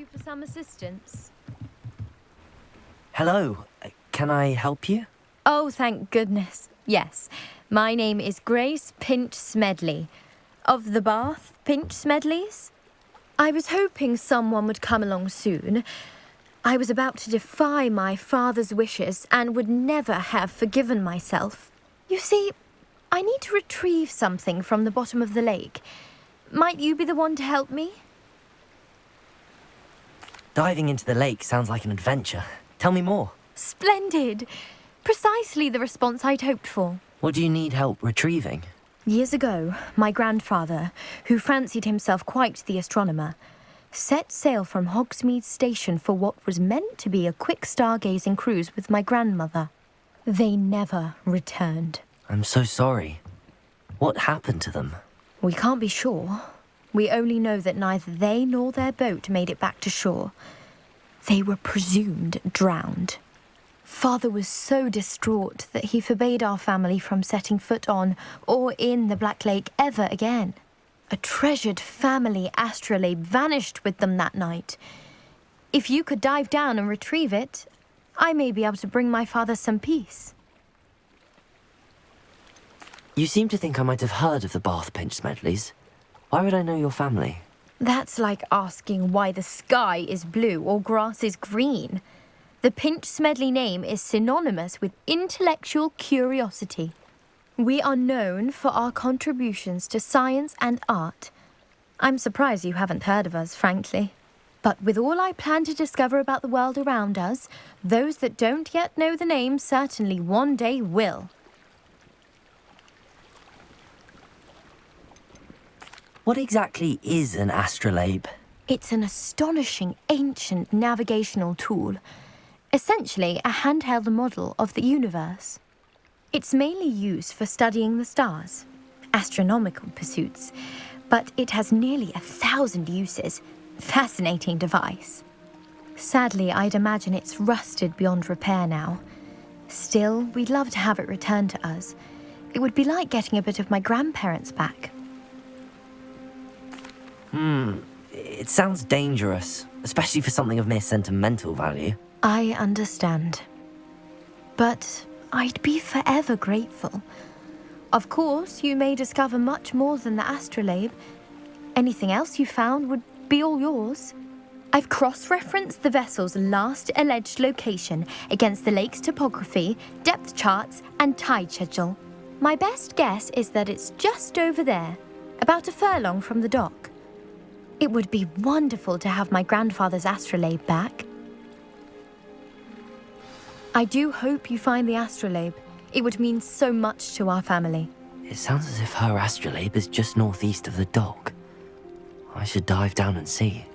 you for some assistance? Hello, can I help you? Oh, thank goodness. Yes, my name is Grace Pinch Smedley, of the Bath Pinch Smedleys. I was hoping someone would come along soon. I was about to defy my father's wishes and would never have forgiven myself. You see, I need to retrieve something from the bottom of the lake. Might you be the one to help me? Diving into the lake sounds like an adventure. Tell me more. Splendid! Precisely the response I'd hoped for. What do you need help retrieving? Years ago, my grandfather, who fancied himself quite the astronomer, set sail from Hogsmeade Station for what was meant to be a quick stargazing cruise with my grandmother. They never returned. I'm so sorry. What happened to them? We can't be sure. We only know that neither they nor their boat made it back to shore. They were presumed drowned. Father was so distraught that he forbade our family from setting foot on or in the Black Lake ever again. A treasured family astrolabe vanished with them that night. If you could dive down and retrieve it, I may be able to bring my father some peace. You seem to think I might have heard of the Bath Pinch Smedleys. Why would I know your family? That's like asking why the sky is blue or grass is green. The Pinch Smedley name is synonymous with intellectual curiosity. We are known for our contributions to science and art. I'm surprised you haven't heard of us, frankly. But with all I plan to discover about the world around us, those that don't yet know the name certainly one day will. What exactly is an astrolabe? It's an astonishing ancient navigational tool. Essentially, a handheld model of the universe. It's mainly used for studying the stars, astronomical pursuits, but it has nearly 1,000 uses. Fascinating device. Sadly, I'd imagine it's rusted beyond repair now. Still, we'd love to have it returned to us. It would be like getting a bit of my grandparents back. It sounds dangerous, especially for something of mere sentimental value. I understand. But I'd be forever grateful. Of course, you may discover much more than the astrolabe. Anything else you found would be all yours. I've cross-referenced the vessel's last alleged location against the lake's topography, depth charts, and tide schedule. My best guess is that it's just over there, about a furlong from the dock. It would be wonderful to have my grandfather's astrolabe back. I do hope you find the astrolabe. It would mean so much to our family. It sounds as if her astrolabe is just northeast of the dock. I should dive down and see.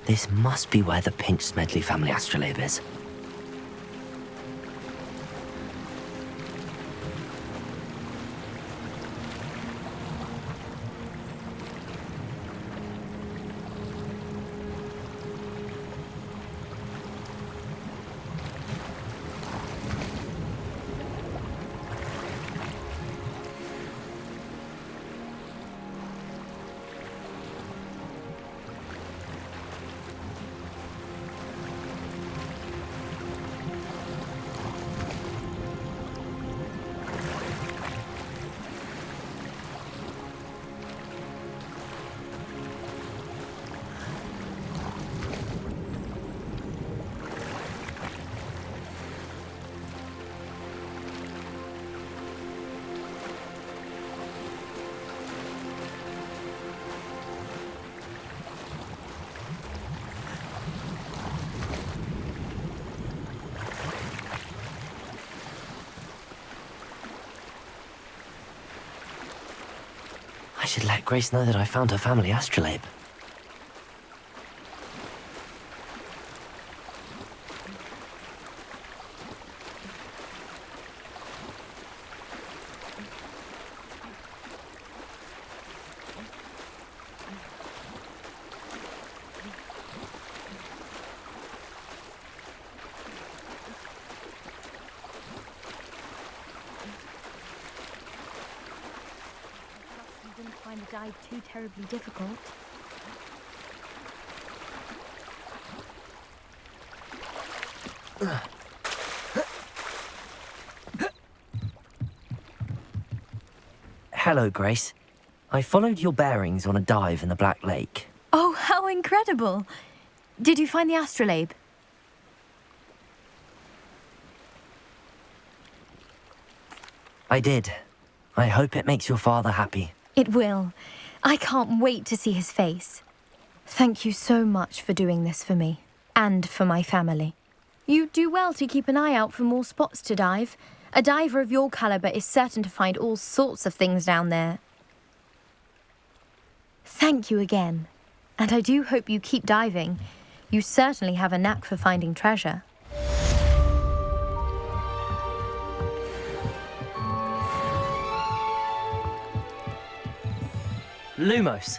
This must be where the Pinch Smedley family astrolabe is. I should let Grace know that I found her family astrolabe. the dive too terribly difficult. Hello, Grace. I followed your bearings on a dive in the Black Lake. Oh, how incredible! Did you find the astrolabe? I did. I hope it makes your father happy. It will. I can't wait to see his face. Thank you so much for doing this for me, and for my family. You do well to keep an eye out for more spots to dive. A diver of your caliber is certain to find all sorts of things down there. Thank you again. And I do hope you keep diving. You certainly have a knack for finding treasure. Lumos.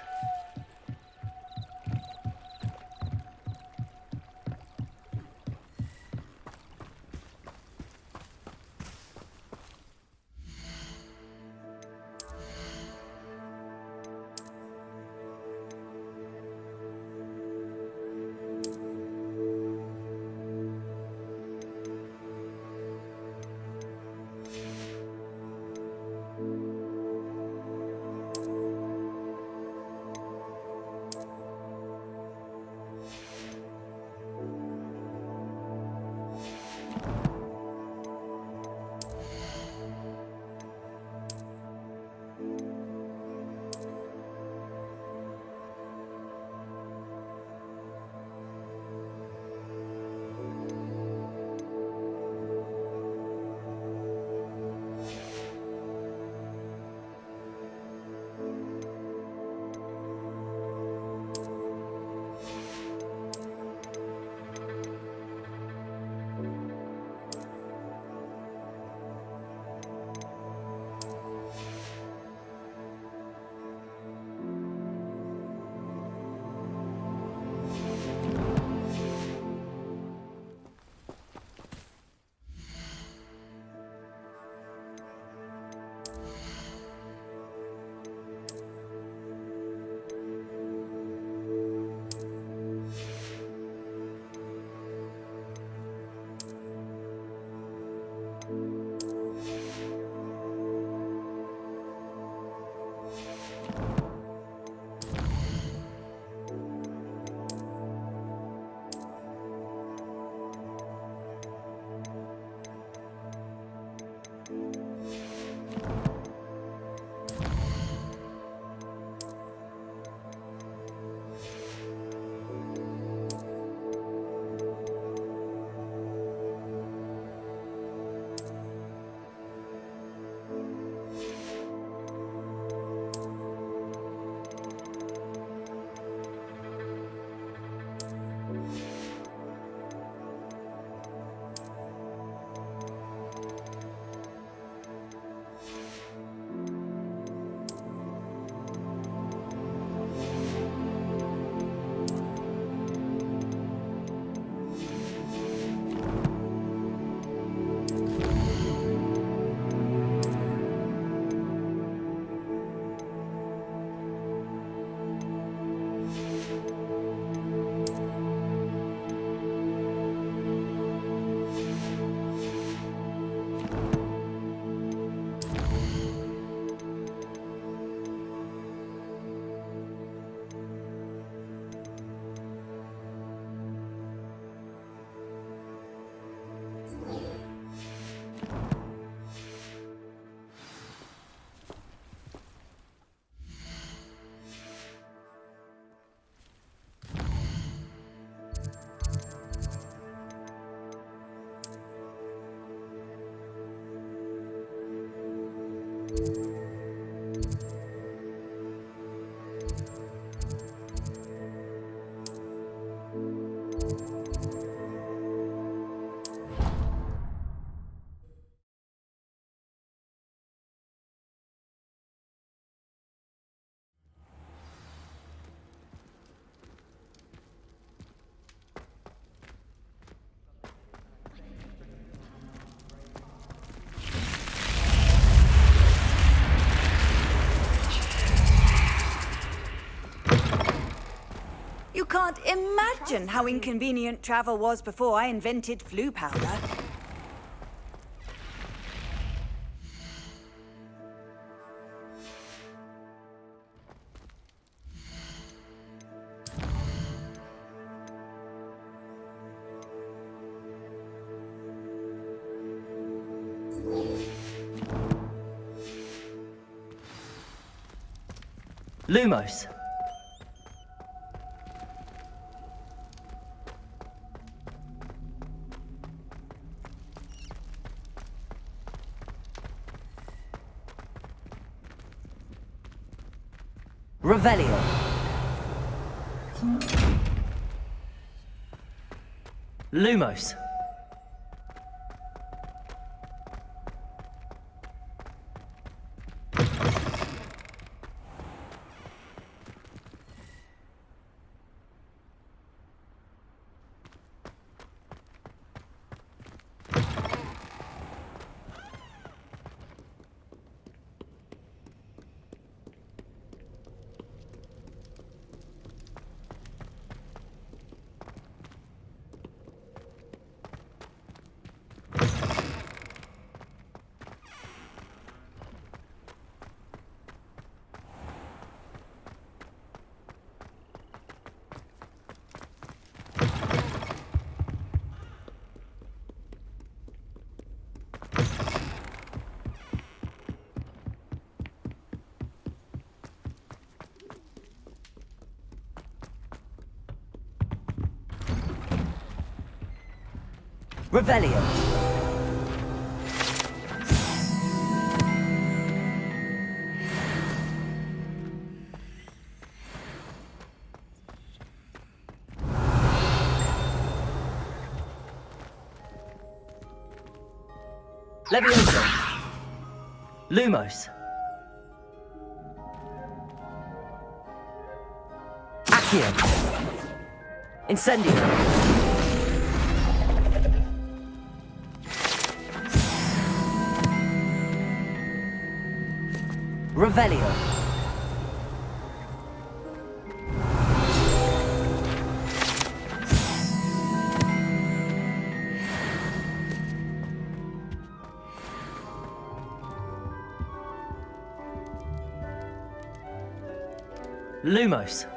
can't imagine how inconvenient travel was before I invented flu powder. Lumos. Revelio. Lumos. Revelio. Levioso. Lumos. Accio. Incendio. Revelio. Lumos.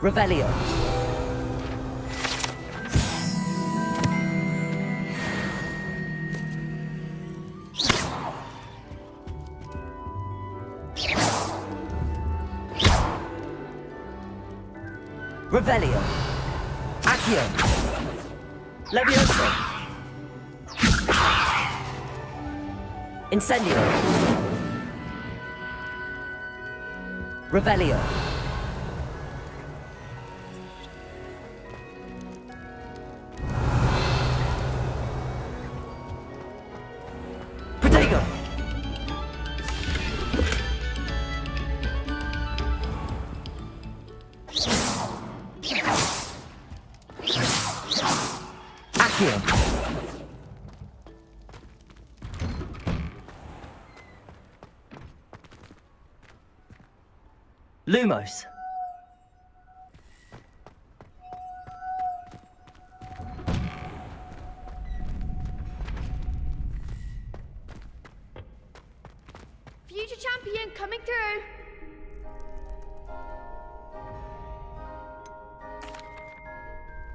Revelio. Revelio. Accio. Levioso. Incendio. Revelio. Protego. Accio. Lumos. Future champion coming through.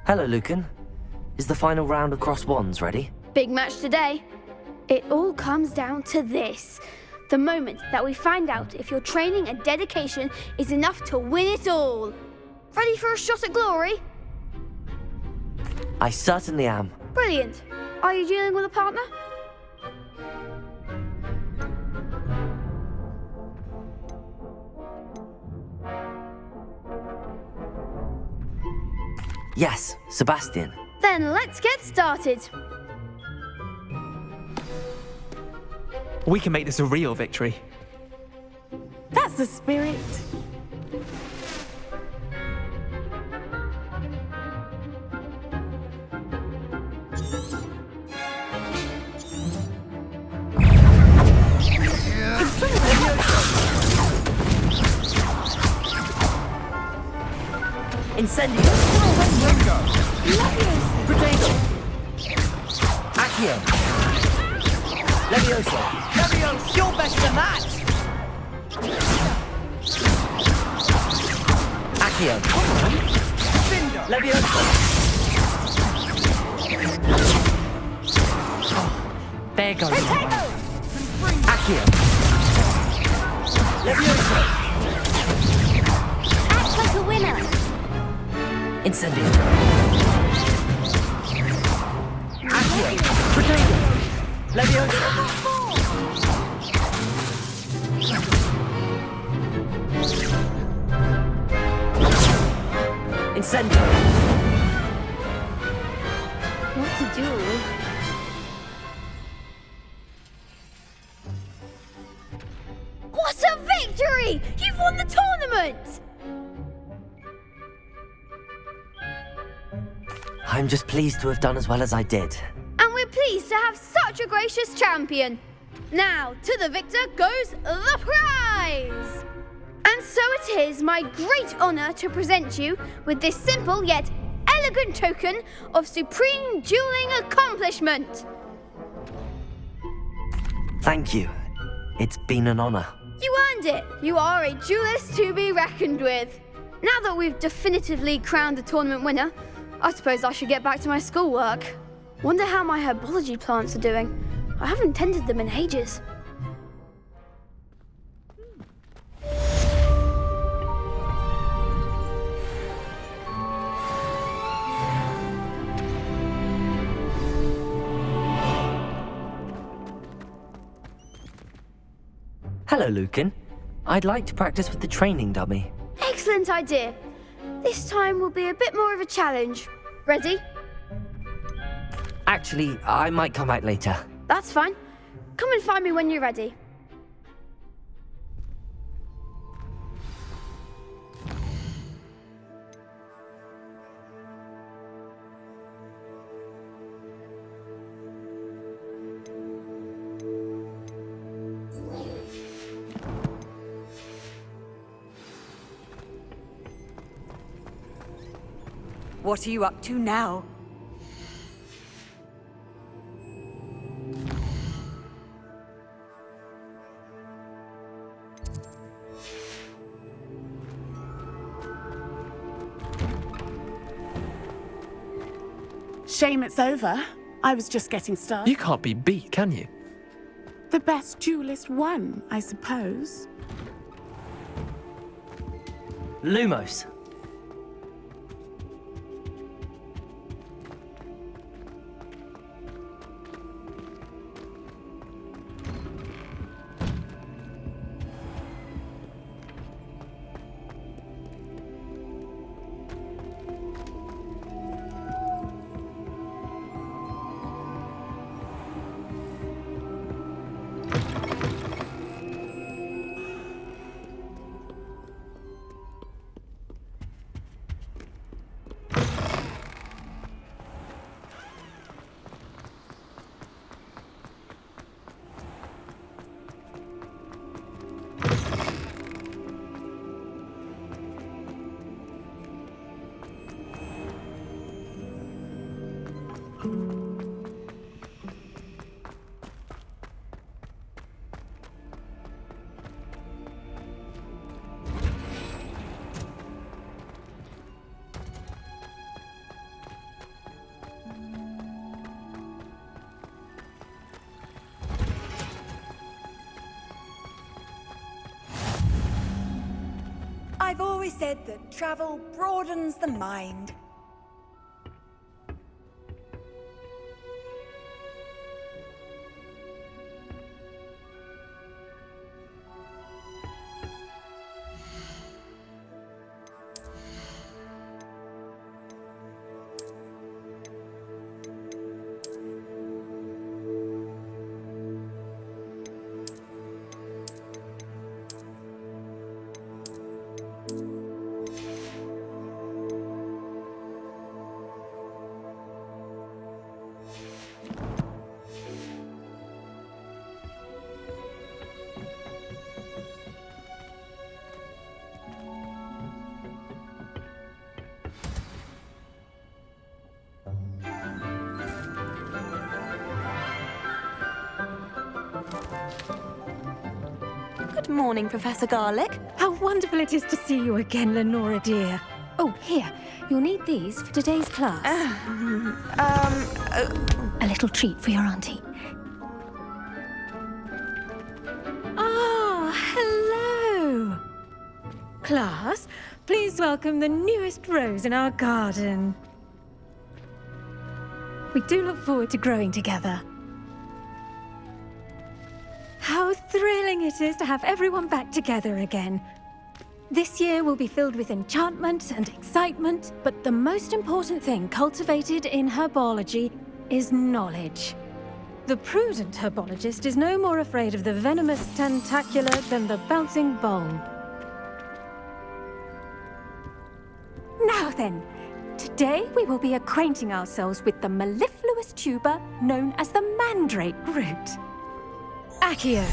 Hello, Lucan. Is the final round of cross wands ready? Big match today. It all comes down to this. The moment that we find out if your training and dedication is enough to win it all. Ready for a shot at glory? I certainly am. Brilliant. Are you dealing with a partner? Yes, Sebastian. Then let's get started. We can make this a real victory. That's the spirit. Incendio! Potato! Accio! Levioso! Leviosa, you're better than that! Accio! Cinder! Levioso! There goes Potato! Accio! Levioso! Act like a winner. Incendio! Accio! Potato! Levioso! Incendio! What to do? What a victory! You've won the tournament! I'm just pleased to have done as well as I did. And we're pleased to have such a gracious champion. Now, to the victor goes the prize! And so it is my great honour to present you with this simple yet elegant token of supreme dueling accomplishment. Thank you. It's been an honor. You earned it. You are a duelist to be reckoned with. Now that we've definitively crowned the tournament winner, I suppose I should get back to my schoolwork. Wonder how my herbology plants are doing. I haven't tended them in ages. Hello, Lucan. I'd like to practice with the training dummy. Excellent idea. This time will be a bit more of a challenge. Ready? Actually, I might come back later. That's fine. Come and find me when you're ready. What are you up to now? Shame it's over. I was just getting started. You can't be beat, can you? The best duelist won, I suppose. Lumos. I've always said that travel broadens the mind. Good morning, Professor Garlic. How wonderful it is to see you again, Lenora dear. Oh, here. You'll need these for today's class. A little treat for your auntie. Ah, hello. Class, please welcome the newest rose in our garden. We do look forward to growing together. How thrilling it is to have everyone back together again. This year will be filled with enchantment and excitement, but the most important thing cultivated in herbology is knowledge. The prudent herbologist is no more afraid of the venomous tentacula than the bouncing bulb. Now then, today we will be acquainting ourselves with the mellifluous tuber known as the mandrake root. Accio.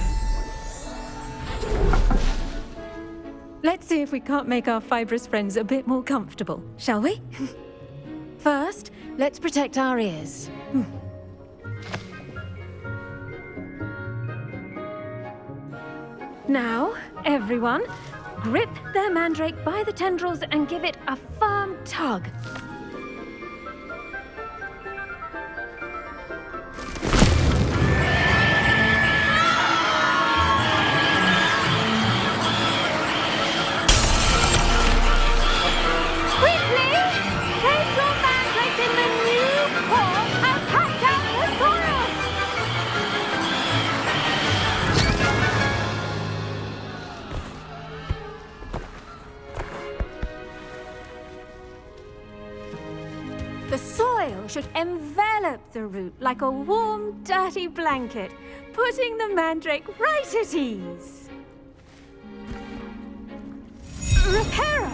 Let's see if we can't make our fibrous friends a bit more comfortable, shall we? First, let's protect our ears. Now, everyone, grip their mandrake by the tendrils and give it a firm tug. The soil should envelop the root like a warm, dirty blanket, putting the mandrake right at ease. Reparo!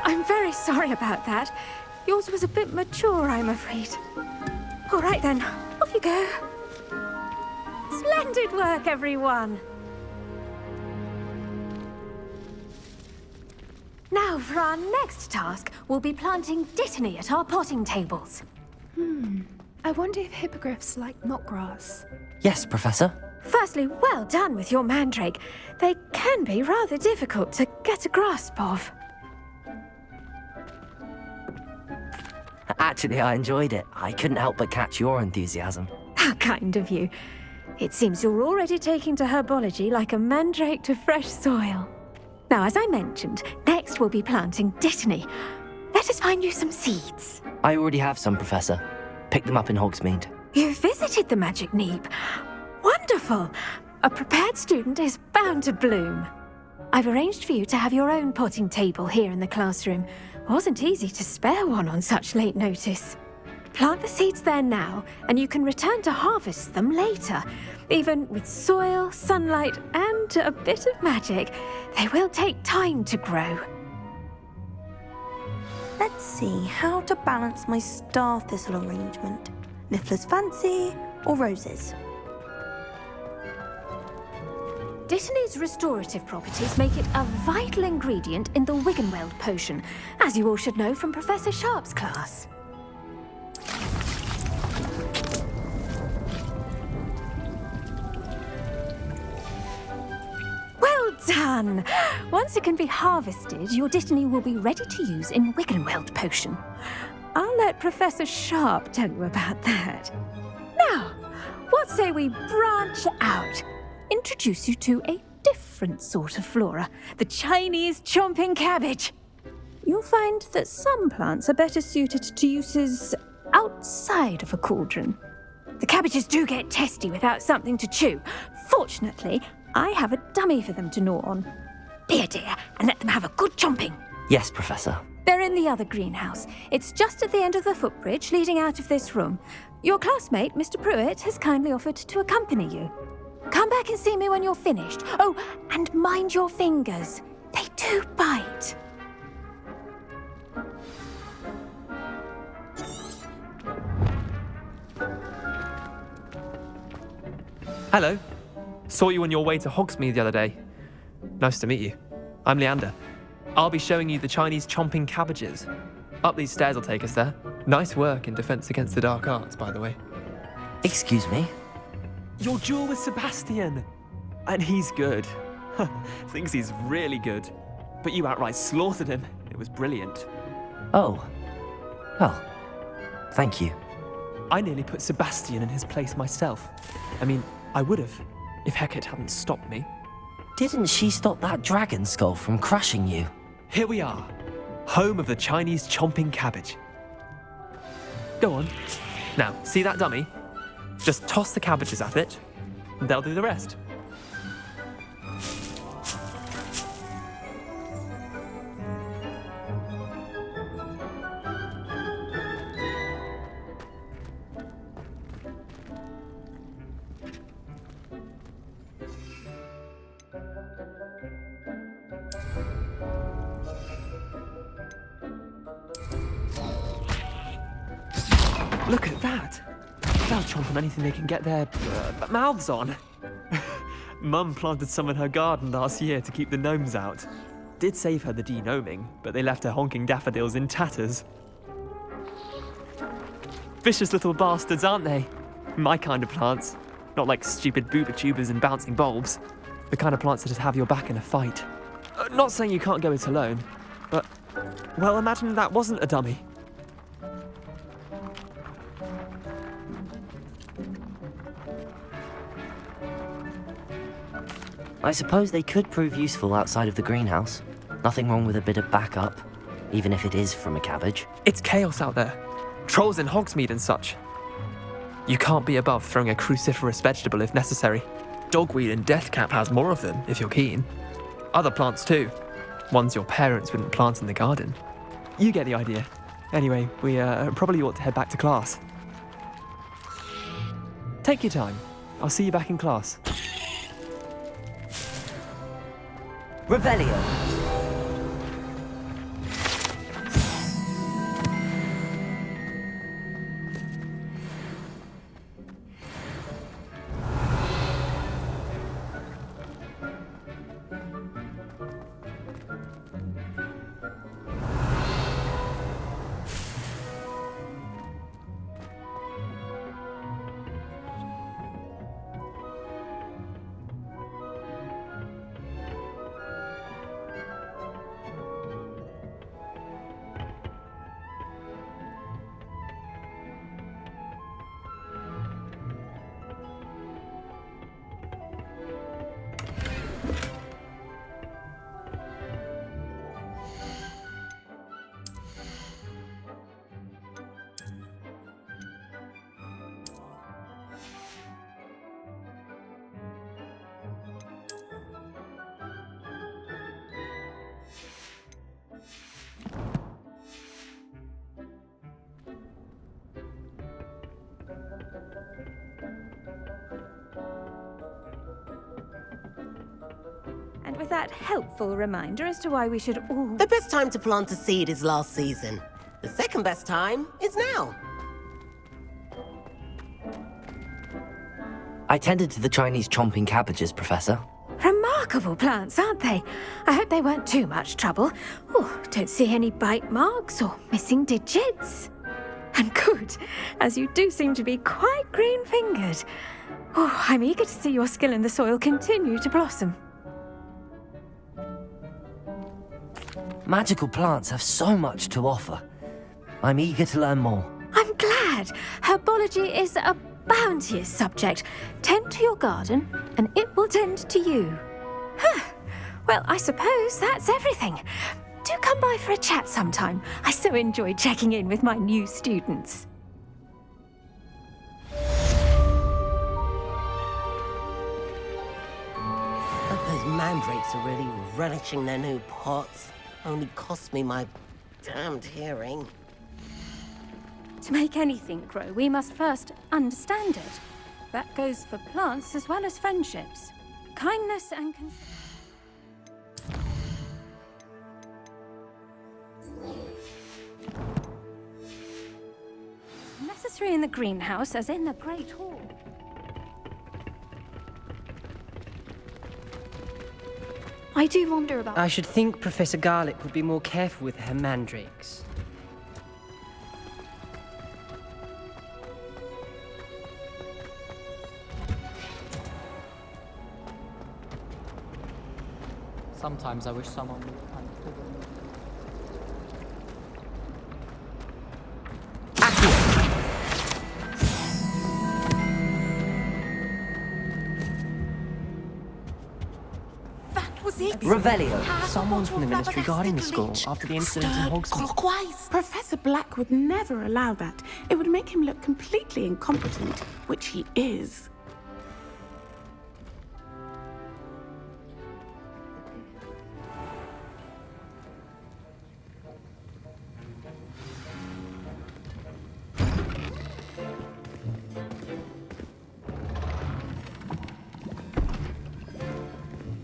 I'm very sorry about that. Yours was a bit mature, I'm afraid. All right then, off you go. Splendid work, everyone. Now, for our next task, we'll be planting dittany at our potting tables. I wonder if hippogriffs like knotgrass. Yes, Professor. Firstly, well done with your mandrake. They can be rather difficult to get a grasp of. Actually, I enjoyed it. I couldn't help but catch your enthusiasm. How kind of you. It seems you're already taking to herbology like a mandrake to fresh soil. Now, as I mentioned, next we'll be planting dittany. Let us find you some seeds. I already have some, Professor. Picked them up in Hogsmeade. You visited the Magic Neep. Wonderful. A prepared student is bound to bloom. I've arranged for you to have your own potting table here in the classroom. Wasn't easy to spare one on such late notice. Plant the seeds there now, and you can return to harvest them later. Even with soil, sunlight, and a bit of magic, they will take time to grow. Let's see how to balance my star thistle arrangement. Niffler's fancy or roses? Dittany's restorative properties make it a vital ingredient in the Wiggenweld potion, as you all should know from Professor Sharp's class. Well done! Once it can be harvested, your dittany will be ready to use in Wiggenweld potion. I'll let Professor Sharp tell you about that. Now, what say we branch out? Introduce you to a different sort of flora, the Chinese chomping cabbage. You'll find that some plants are better suited to uses outside of a cauldron. The cabbages do get testy without something to chew. Fortunately, I have a dummy for them to gnaw on. Be a dear and let them have a good chomping. Yes, Professor. They're in the other greenhouse. It's just at the end of the footbridge leading out of this room. Your classmate, Mr. Pruitt, has kindly offered to accompany you. Come back and see me when you're finished. Oh, and mind your fingers. They do bite. Hello. Saw you on your way to Hogsmeade the other day. Nice to meet you. I'm Leander. I'll be showing you the Chinese chomping cabbages. Up these stairs will take us there. Nice work in defense against the dark arts, by the way. Excuse me? Your duel with Sebastian! And he's good. Thinks he's really good. But you outright slaughtered him. It was brilliant. Oh. Well, thank you. I nearly put Sebastian in his place myself. I mean, I would have, if Hecate hadn't stopped me. Didn't she stop that dragon skull from crushing you? Here we are, home of the Chinese chomping cabbage. Go on. Now, see that dummy? Just toss the cabbages at it, and they'll do the rest. Look at that! They'll chomp on anything they can get their mouths on. Mum planted some in her garden last year to keep the gnomes out. Did save her the de-gnoming, but they left her honking daffodils in tatters. Vicious little bastards, aren't they? My kind of plants. Not like stupid booba tubers and bouncing bulbs. The kind of plants that just have your back in a fight. Not saying you can't go it alone, but, well, imagine that wasn't a dummy. I suppose they could prove useful outside of the greenhouse. Nothing wrong with a bit of backup, even if it is from a cabbage. It's chaos out there. Trolls in Hogsmeade and such. You can't be above throwing a cruciferous vegetable if necessary. Dogweed and deathcap has more of them, if you're keen. Other plants too. Ones your parents wouldn't plant in the garden. You get the idea. Anyway, we probably ought to head back to class. Take your time. I'll see you back in class. Revelio! And with that helpful reminder as to why we should all... The best time to plant a seed is last season. The second best time is now. I tended to the Chinese chomping cabbages, Professor. Remarkable plants, aren't they? I hope they weren't too much trouble. Oh, don't see any bite marks or missing digits. And good, as you do seem to be quite green-fingered. Oh, I'm eager to see your skill in the soil continue to blossom. Magical plants have so much to offer. I'm eager to learn more. I'm glad. Herbology is a bounteous subject. Tend to your garden, and it will tend to you. Well, I suppose that's everything. Do come by for a chat sometime. I so enjoy checking in with my new students. Those mandrakes are really relishing their new pots. Only cost me my damned hearing. To make anything grow, we must first understand it. That goes for plants as well as friendships. Kindness and necessary in the greenhouse as in the Great Hall. I do wonder about... I should think Professor Garlick would be more careful with her mandrakes. Sometimes I wish someone would kind of... Revelio. Someone from the ministry guarding the school after the incident in Hogsmeade. Clockwise. Professor Black would never allow that. It would make him look completely incompetent, which he is.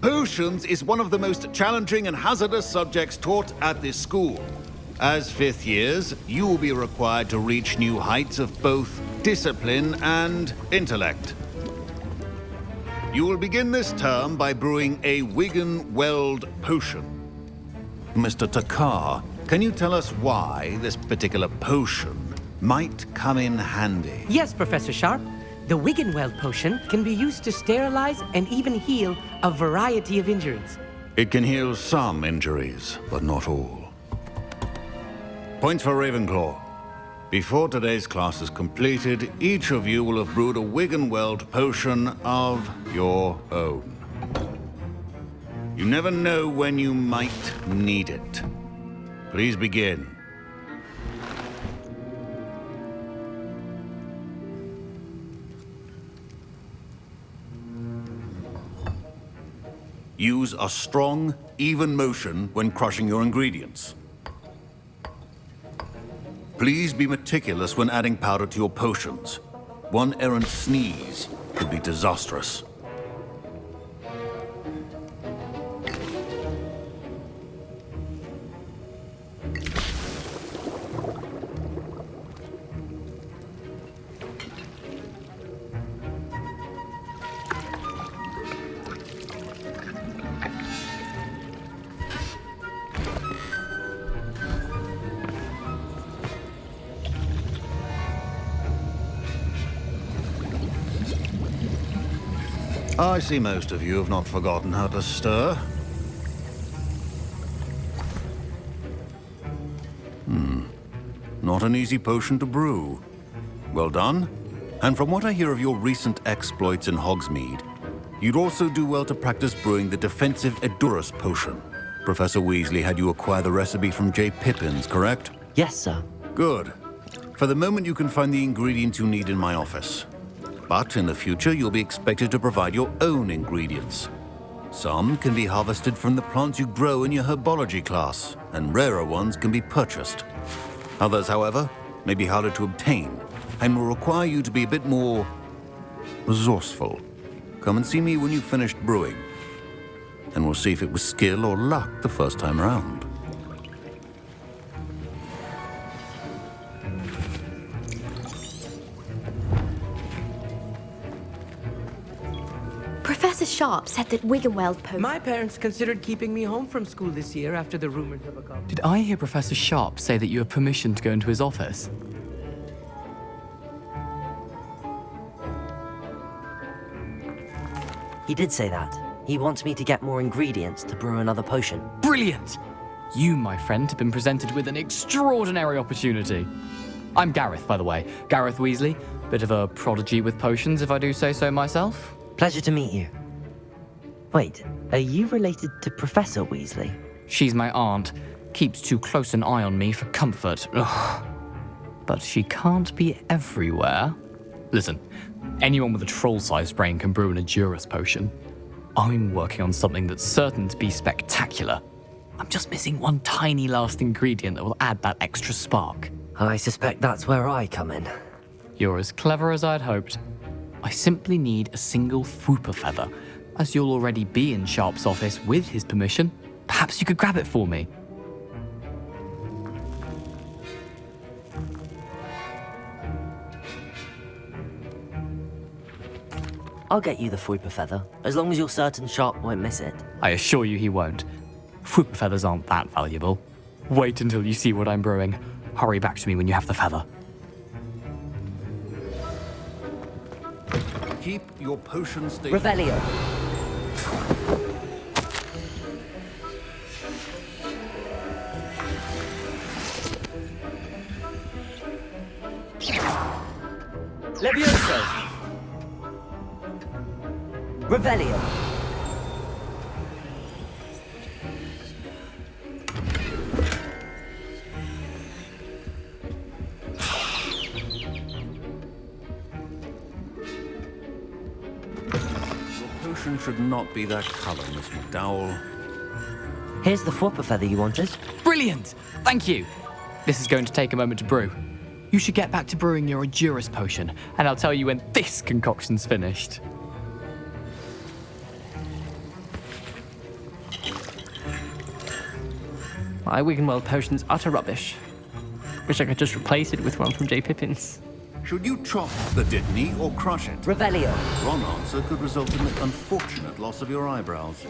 Potions is one of the most challenging and hazardous subjects taught at this school. As fifth years, you will be required to reach new heights of both discipline and intellect. You will begin this term by brewing a Wigan-Weld potion. Mr. Takar, can you tell us why this particular potion might come in handy? Yes, Professor Sharp. The Wigan-Weld potion can be used to sterilize and even heal a variety of injuries. It can heal some injuries, but not all. Points for Ravenclaw. Before today's class is completed, each of you will have brewed a Wigan-Weld potion of your own. You never know when you might need it. Please begin. Use a strong, even motion when crushing your ingredients. Please be meticulous when adding powder to your potions. One errant sneeze could be disastrous. I see most of you have not forgotten how to stir. Not an easy potion to brew. Well done. And from what I hear of your recent exploits in Hogsmeade, you'd also do well to practice brewing the defensive Edurus potion. Professor Weasley had you acquire the recipe from J. Pippins, correct? Yes, sir. Good. For the moment, you can find the ingredients you need in my office. But in the future, you'll be expected to provide your own ingredients. Some can be harvested from the plants you grow in your herbology class, and rarer ones can be purchased. Others, however, may be harder to obtain, and will require you to be a bit more resourceful. Come and see me when you've finished brewing, and we'll see if it was skill or luck the first time around. Professor Sharp said that Wigan-Weld potion... My parents considered keeping me home from school this year after the rumors of a cop. Did I hear Professor Sharp say that you have permission to go into his office? He did say that. He wants me to get more ingredients to brew another potion. Brilliant! You, my friend, have been presented with an extraordinary opportunity. I'm Gareth, by the way. Gareth Weasley. Bit of a prodigy with potions, if I do say so myself. Pleasure to meet you. Wait, are you related to Professor Weasley? She's my aunt. Keeps too close an eye on me for comfort. Ugh. But she can't be everywhere. Listen, anyone with a troll-sized brain can brew an Edurus potion. I'm working on something that's certain to be spectacular. I'm just missing one tiny last ingredient that will add that extra spark. I suspect that's where I come in. You're as clever as I'd hoped. I simply need a single Fwooper feather. As you'll already be in Sharp's office with his permission, perhaps you could grab it for me. I'll get you the Fwooper feather, as long as you're certain Sharp won't miss it. I assure you he won't. Fwooper feathers aren't that valuable. Wait until you see what I'm brewing. Hurry back to me when you have the feather. Keep your potion station. Revelio. Levioso! Revelio! Your potion should not be that colour, Miss McDowell. Here's the flopper feather you wanted. Brilliant! Thank you. This is going to take a moment to brew. You should get back to brewing your Edurus potion, and I'll tell you when this concoction's finished. My Wiggenweld potion's utter rubbish. Wish I could just replace it with one from J. Pippin's. Should you chop the Dittany or crush it? Revelio. Wrong answer could result in the unfortunate loss of your eyebrows.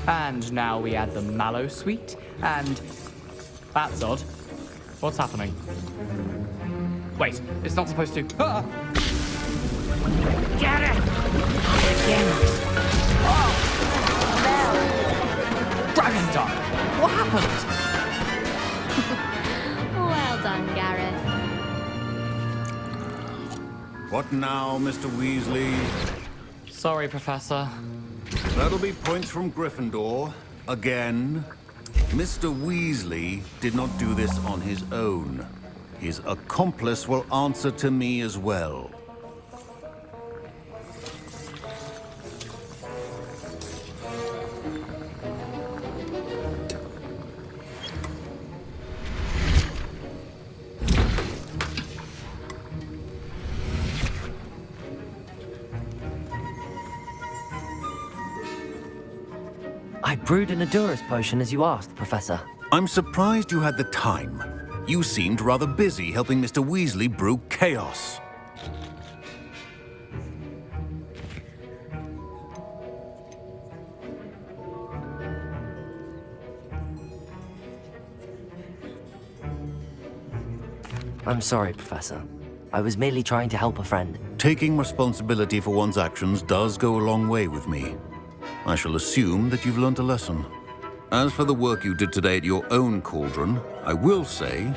And now we add the mallow sweet, and... That's odd. What's happening? Wait, it's not supposed to... Ah! Get it! Dragon Dart! What happened? Well done, Gareth. What now, Mr. Weasley? Sorry, Professor. That'll be points from Gryffindor. Again. Mr. Weasley did not do this on his own. His accomplice will answer to me as well. I brewed an Edurus potion as you asked, Professor. I'm surprised you had the time. You seemed rather busy helping Mr. Weasley brew chaos. I'm sorry, Professor. I was merely trying to help a friend. Taking responsibility for one's actions does go a long way with me. I shall assume that you've learnt a lesson. As for the work you did today at your own cauldron, I will say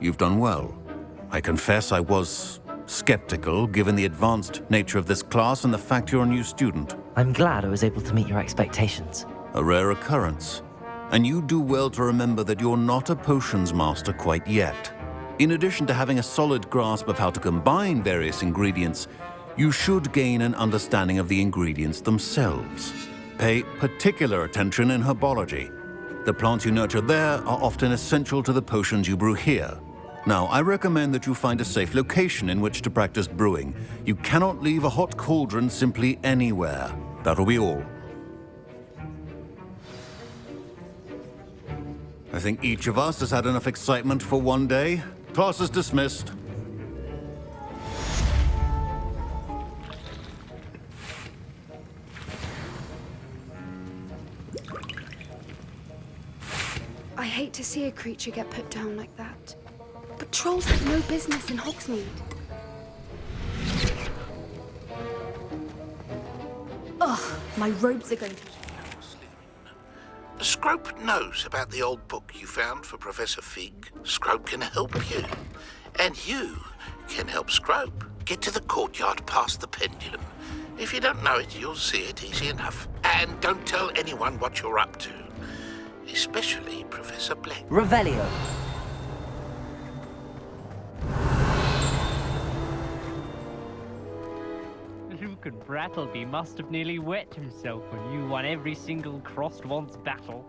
you've done well. I confess I was skeptical, given the advanced nature of this class and the fact you're a new student. I'm glad I was able to meet your expectations. A rare occurrence. And you do well to remember that you're not a potions master quite yet. In addition to having a solid grasp of how to combine various ingredients, you should gain an understanding of the ingredients themselves. Pay particular attention in herbology. The plants you nurture there are often essential to the potions you brew here. Now, I recommend that you find a safe location in which to practice brewing. You cannot leave a hot cauldron simply anywhere. That'll be all. I think each of us has had enough excitement for one day. Class is dismissed. I hate to see a creature get put down like that. But trolls have no business in Hogsmeade. Ugh, my robes are going to... Scrope knows about the old book you found for Professor Fig. Scrope can help you. And you can help Scrope. Get to the courtyard past the pendulum. If you don't know it, you'll see it easy enough. And don't tell anyone what you're up to. Especially Professor Black. Revelio. Luke and Brattleby must have nearly wet himself when you won every single crossed once battle.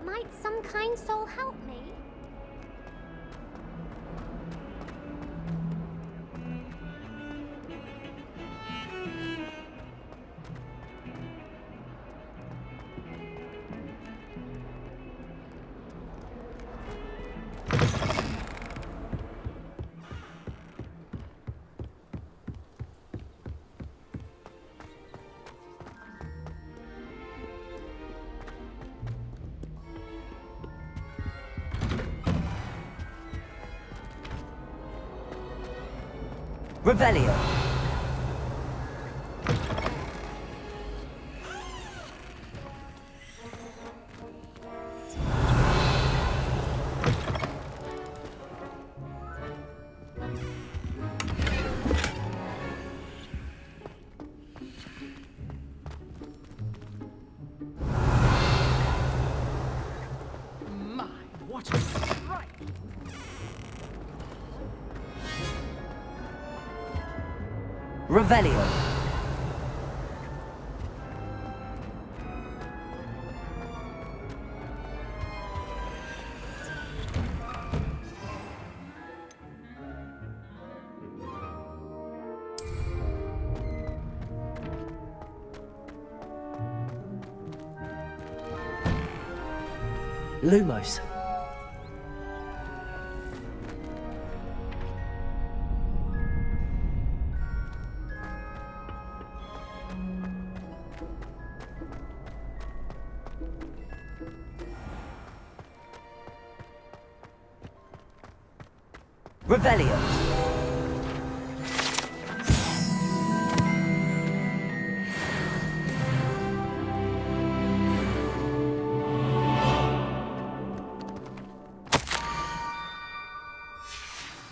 Might some kind soul help me? Revelio. Revelio. Lumos. Revelio.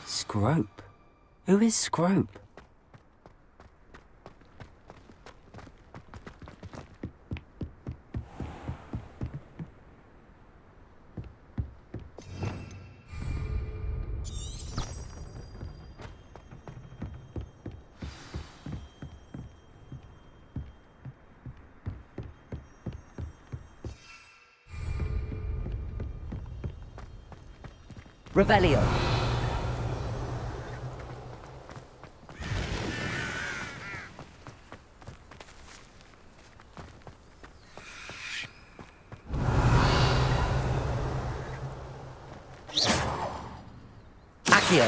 Scrope? Who is Scrope? Revelio. Accio.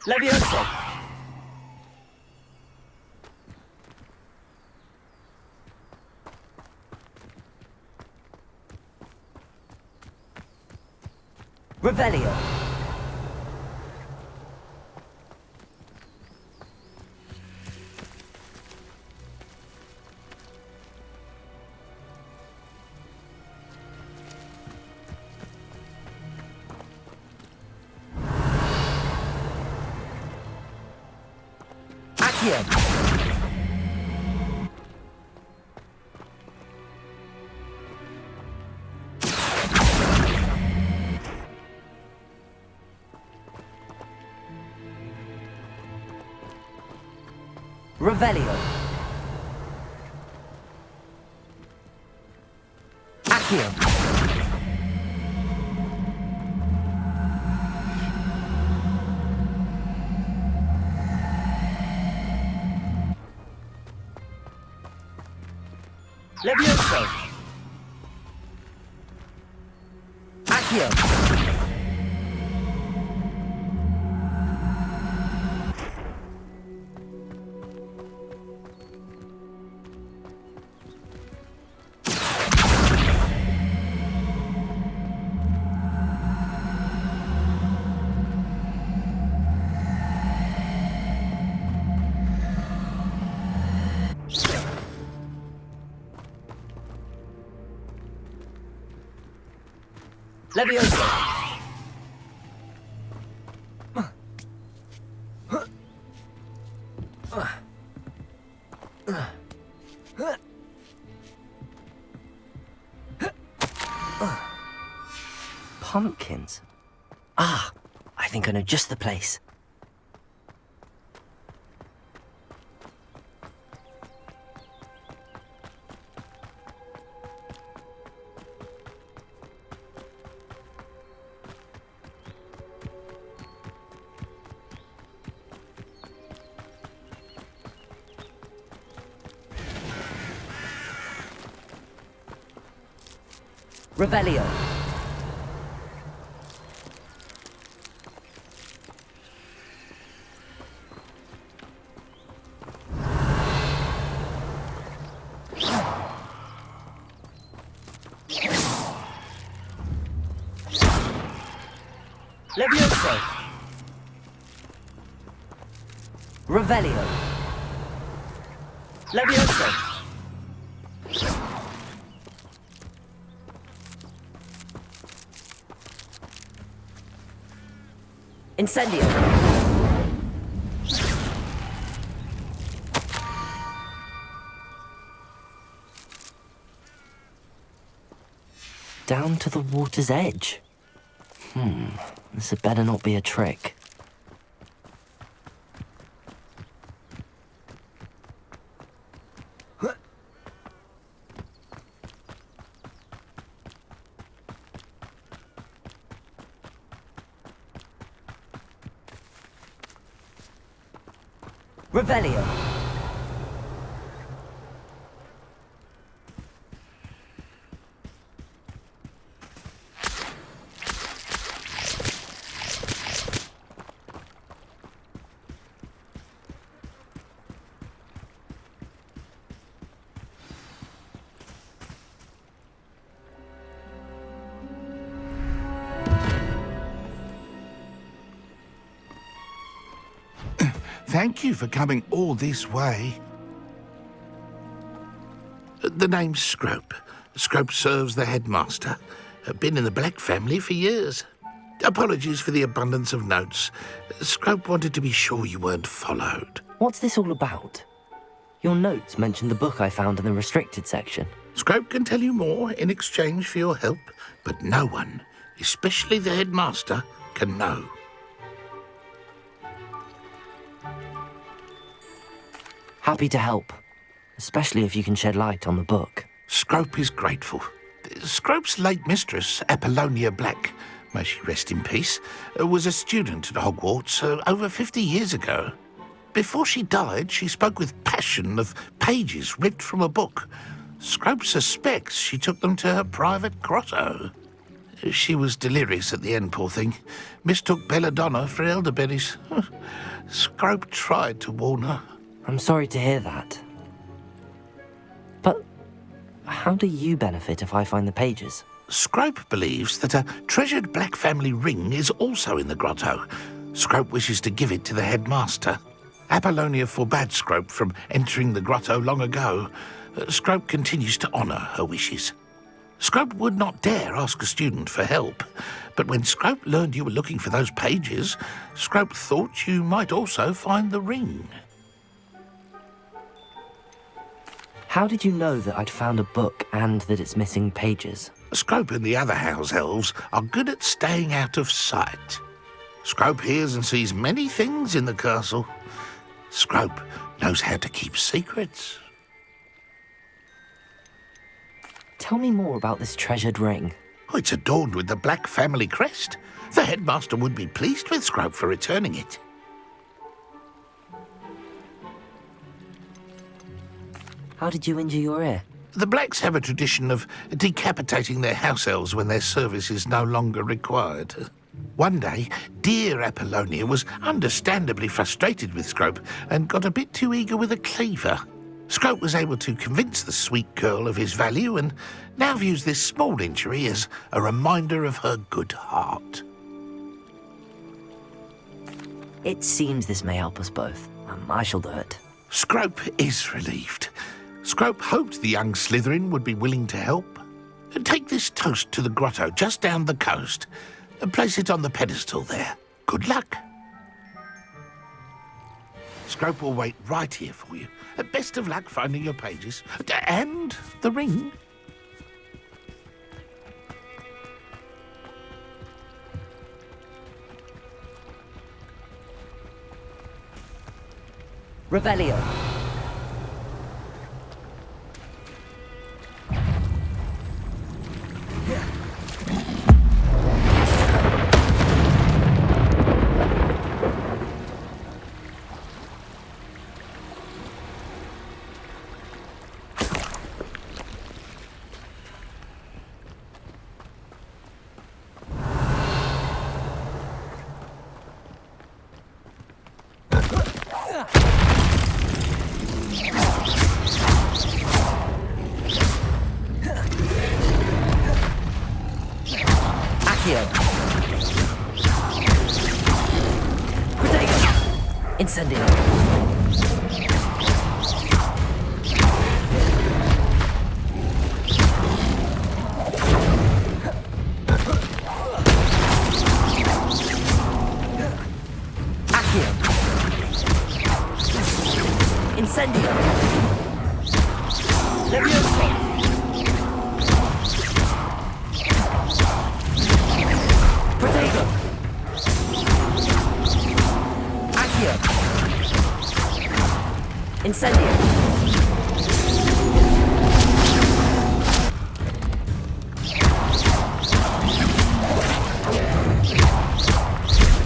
Levioso. Revelio. Accio. Revelio. Accio. Levioso. Accio. Levioso. Pumpkins. Ah, I think I know just the place. Revelio. Levioso! Revelio! Levioso! Incendio! Down to the water's edge. This had better not be a trick. Revelio. Thank you for coming all this way. The name's Scrope. Scrope serves the headmaster. Been in the Black family for years. Apologies for the abundance of notes. Scrope wanted to be sure you weren't followed. What's this all about? Your notes mentioned the book I found in the restricted section. Scrope can tell you more in exchange for your help, but no one, especially the headmaster, can know. Happy to help, especially if you can shed light on the book. Scrope is grateful. Scrope's late mistress, Apollonia Black, may she rest in peace, was a student at Hogwarts over 50 years ago. Before she died, she spoke with passion of pages ripped from a book. Scrope suspects she took them to her private grotto. She was delirious at the end, poor thing. Mistook belladonna for elderberries. Scrope tried to warn her. I'm sorry to hear that. But how do you benefit if I find the pages? Scrope believes that a treasured Black family ring is also in the grotto. Scrope wishes to give it to the headmaster. Apollonia forbade Scrope from entering the grotto long ago. Scrope continues to honour her wishes. Scrope would not dare ask a student for help, but when Scrope learned you were looking for those pages, Scrope thought you might also find the ring. How did you know that I'd found a book and that it's missing pages? Scrope and the other house elves are good at staying out of sight. Scrope hears and sees many things in the castle. Scrope knows how to keep secrets. Tell me more about this treasured ring. Oh, it's adorned with the Black family crest. The headmaster would be pleased with Scrope for returning it. How did you injure your ear? The Blacks have a tradition of decapitating their house elves when their service is no longer required. One day, dear Apollonia was understandably frustrated with Scrope and got a bit too eager with a cleaver. Scrope was able to convince the sweet girl of his value and now views this small injury as a reminder of her good heart. It seems this may help us both. I shall do it. Scrope is relieved. Scrope hoped the young Slytherin would be willing to help. Take this toast to the grotto just down the coast and place it on the pedestal there. Good luck. Scrope will wait right here for you. Best of luck finding your pages. And the ring. Revelio. Incendio. Accio. Incendio. Levioso. Protego. Accio. Incendio.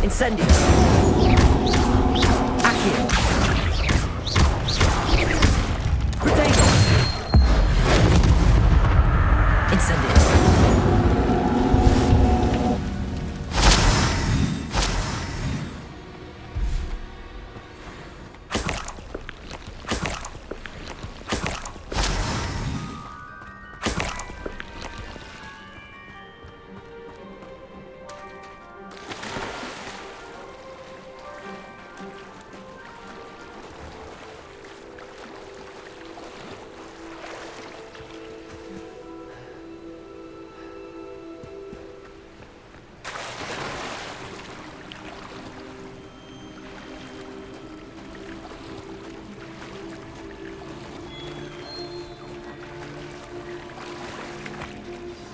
Incendio. Accio. Protego. Incendio.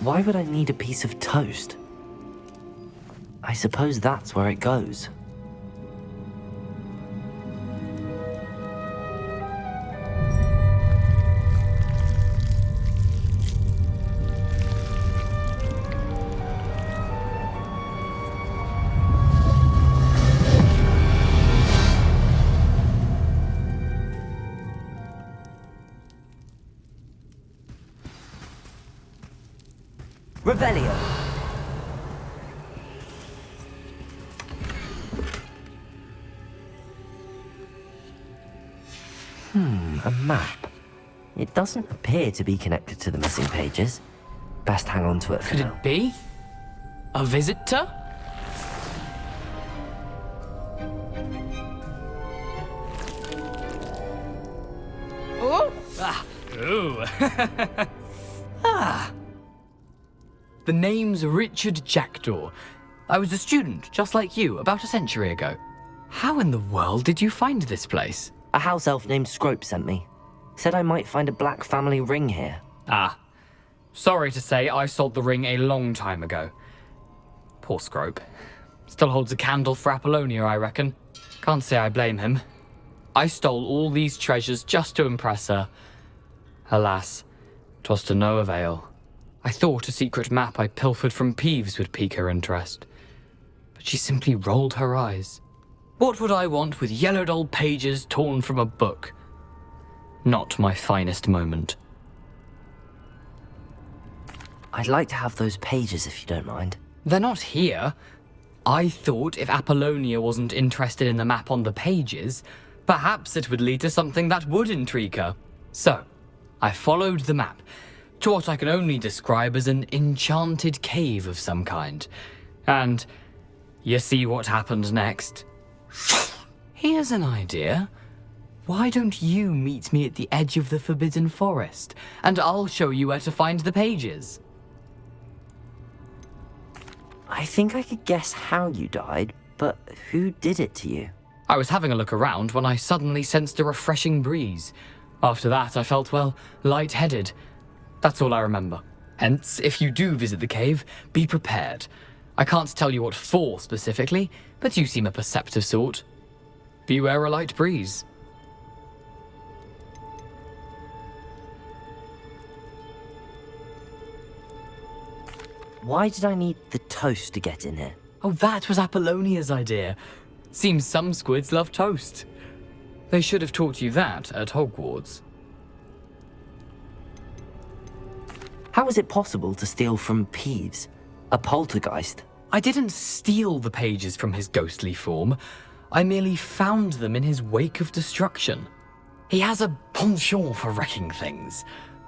Why would I need a piece of toast? I suppose that's where it goes. Revelio. A map. It doesn't appear to be connected to the missing pages. Best hang on to it for Could now. it be? A visitor? Oh! Ah! Ooh! Ah! The name's Richard Jackdaw. I was a student, just like you, about a century ago. How in the world did you find this place? A house elf named Scrope sent me. Said I might find a black family ring here. Ah. Sorry to say, I sold the ring a long time ago. Poor Scrope. Still holds a candle for Apollonia, I reckon. Can't say I blame him. I stole all these treasures just to impress her. Alas, 'twas to no avail. I thought a secret map I pilfered from Peeves would pique her interest. But she simply rolled her eyes. What would I want with yellowed old pages torn from a book? Not my finest moment. I'd like to have those pages if you don't mind. They're not here. I thought if Apollonia wasn't interested in the map on the pages, perhaps it would lead to something that would intrigue her. So, I followed the map to what I can only describe as an enchanted cave of some kind. And you see what happened next? Here's an idea. Why don't you meet me at the edge of the Forbidden Forest, and I'll show you where to find the pages? I think I could guess how you died, but who did it to you? I was having a look around when I suddenly sensed a refreshing breeze. After that, I felt, well, lightheaded. That's all I remember. Hence, if you do visit the cave, be prepared. I can't tell you what for specifically, but you seem a perceptive sort. Beware a light breeze. Why did I need the toast to get in here? Oh, that was Apollonia's idea. Seems some squids love toast. They should have taught you that at Hogwarts. How is it possible to steal from Peeves, a poltergeist? I didn't steal the pages from his ghostly form. I merely found them in his wake of destruction. He has a penchant for wrecking things.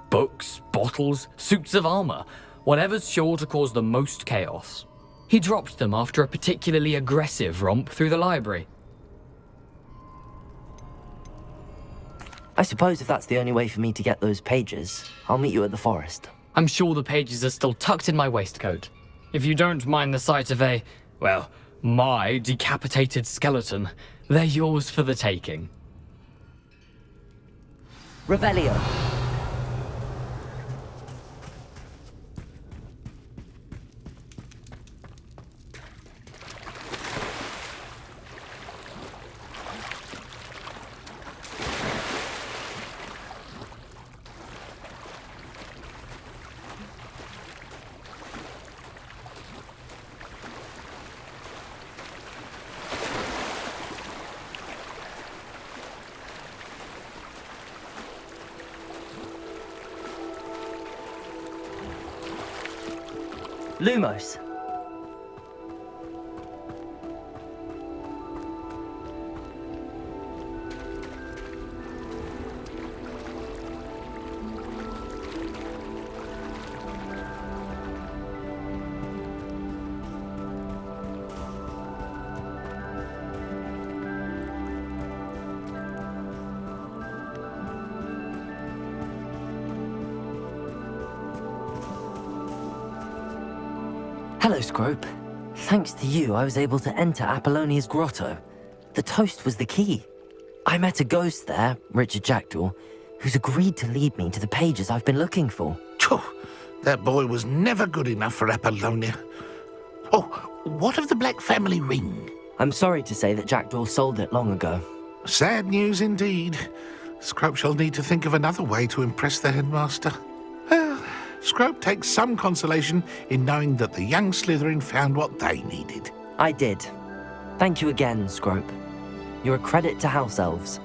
Books, bottles, suits of armor, whatever's sure to cause the most chaos. He dropped them after a particularly aggressive romp through the library. I suppose if that's the only way for me to get those pages, I'll meet you at the forest. I'm sure the pages are still tucked in my waistcoat. If you don't mind the sight of my decapitated skeleton, they're yours for the taking. Revelio. Lumos. Hello, Scrope. Thanks to you, I was able to enter Apollonia's grotto. The toast was the key. I met a ghost there, Richard Jackdaw, who's agreed to lead me to the pages I've been looking for. That boy was never good enough for Apollonia. Oh, what of the Black family ring? I'm sorry to say that Jackdaw sold it long ago. Sad news indeed. Scrope shall need to think of another way to impress the headmaster. Well, Scrope takes some consolation in knowing that the young Slytherin found what they needed. I did. Thank you again, Scrope. You're a credit to House Elves.